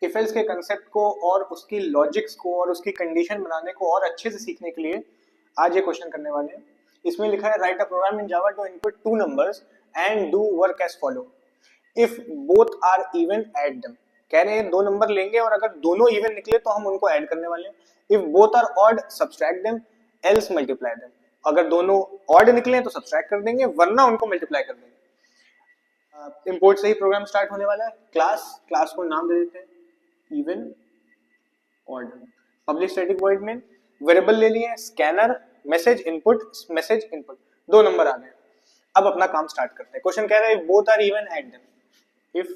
If else के concept को और उसकी लॉजिक्स को और उसकी कंडीशन बनाने को और अच्छे से सीखने के लिए आज ये क्वेश्चन करने वाले हैं। इसमें लिखा है write a program in Java to input two numbers and do work as follow. If both are even add them. कह रहे हैं दो नंबर लेंगे और अगर दोनों इवन निकले तो हम उनको ऐड करने वाले हैं। If both are odd subtract them else multiply them. अगर दोनों ऑड निकले तो सब्सट्रैक्ट कर देंगे वरना उनको मल्टीप्लाई कर देंगे। इंपोर्ट से ही प्रोग्राम स्टार्ट होने वाला है। क्लास को नाम दे देते हैं even odd. Public static void में वेरिएबल ले लिए स्कैनर मैसेज इनपुट दो नंबर आ गए। अब अपना काम स्टार्ट करते हैं। क्वेश्चन कह रहा है both are even add them. If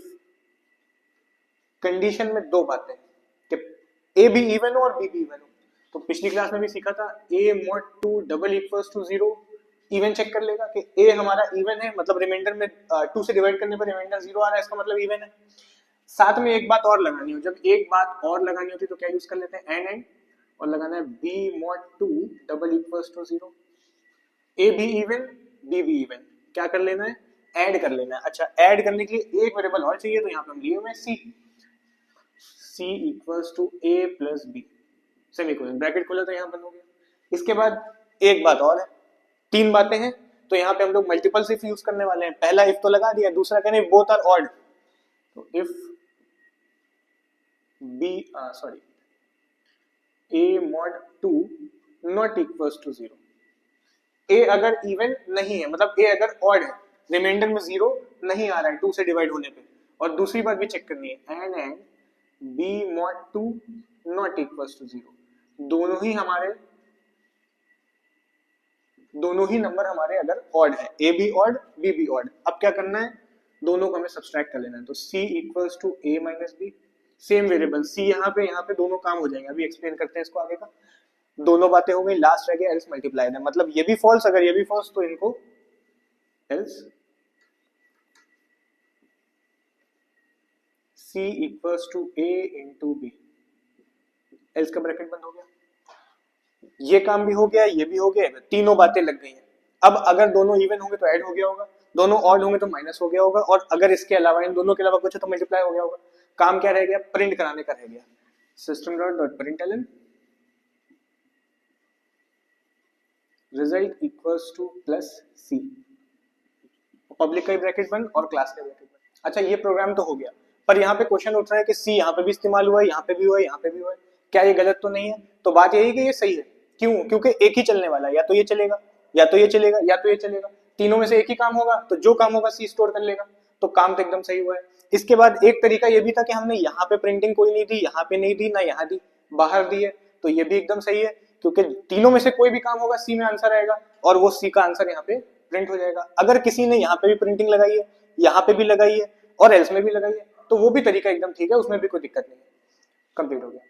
condition में दो बातें कि ए भी इवन हो और बी भी इवन हो। तो पिछली क्लास में भी सीखा था a mod 2 double equals to 0 even check कर लेगा कि a हमारा इवन है, मतलब रिमाइंडर में 2 से डिवाइड करने पर रिमाइंडर 0 आ रहा है, इसका मतलब इवन है। साथ में एक बात और लगानी हो, जब एक बात और लगानी होती तो क्या यूज कर लेते हैं एंड और लगाना है b mod 2 double equals to 0। a भी इवन b भी इवन, क्या कर लेना है ऐड कर लेना है। अच्छा ऐड करने के लिए एक वेरिएबल और चाहिए तो यहाँ पे हम लिए हुए c equals to a plus b semicolon, bracket खोला तो यहाँ बंद हो गया। इसके बाद एक बात और है, तीन बातें हैं तो यहाँ पे हम लोग मल्टीपल इफ यूज करने वाले हैं। पहला इफ तो लगा दिया, दूसरा कहने बोथ आर ऑड तो if a mod 2 not equals to 0। a अगर इवन नहीं है, मतलब a अगर ऑड है, रिमाइंडर में 0 नहीं आ रहा है 2 से डिवाइड होने पे। और दूसरी बात भी चेक करनी है and b mod 2 not equals to 0। दोनों ही नंबर हमारे अगर ऑड है, a भी ऑड b भी ऑड। अब क्या करना है, दोनों को हमें सब्सट्रैक्ट कर लेना है। तो c equals to a minus b, same variable c यहाँ पे दोनों काम हो जाएंगे। अभी एक्सप्लेन करते हैं इसको आगे का। दोनों बातें हो गई, लास्ट रह गया एल्स मल्टीप्लाई देम। मतलब ये भी फॉल्स, अगर ये भी फॉल्स तो इनको else c equals to a into b, else का ब्रैकेट बंद हो गया। ये काम भी हो गया, ये भी हो गया, तीनों बातें लग गई हैं। अब अगर दोनों इवन होंगे तो ऐड हो गया होगा, दोनों ऑड होंगे तो माइनस हो गया होगा, और अगर इसके अलावा इन दोनों के अलावा कुछ है तो मल्टीप्लाई हो गया होगा। काम क्या रह गया, प्रिंट कराने का रह गया। system.println result equals two plus c, public का ब्रैकेट बंद और क्लास का ब्रैकेट बंद। अच्छा ये प्रोग्राम तो हो गया, पर यहाँ पे क्वेश्चन उठ रहा है कि c यहाँ पे भी इस्तेमाल हुआ है, यहाँ पे भी हुआ है, यहाँ पे भी हुआ है, क्या ये गलत तो नहीं है? तो बात यही कि ये सही है। क्यों? क्योंकि एक ही चलने वाला है, या तो ये चलेगा या तो ये चलेगा या तो ये चलेगा, तीनों में से एक ही काम होगा, तो जो काम होगा सी स्टोर कर लेगा, तो काम तो एकदम सही हुआ है। इसके बाद एक तरीका ये भी था कि हमने यहाँ पे प्रिंटिंग कोई नहीं दी, यहाँ पे नहीं दी, ना यहाँ दी, बाहर दी है, तो ये भी एकदम सही है क्योंकि तीनों में से कोई भी काम होगा सी में आंसर आएगा और वो सी का आंसर यहाँ पे प्रिंट हो जाएगा। अगर किसी ने यहाँ पे भी प्रिंटिंग लगाई है, यहाँ पे भी लगाई है और एल्स में भी लगाई है तो वो भी तरीका एकदम ठीक है, उसमें भी कोई दिक्कत नहीं है। कंप्लीट हो गया।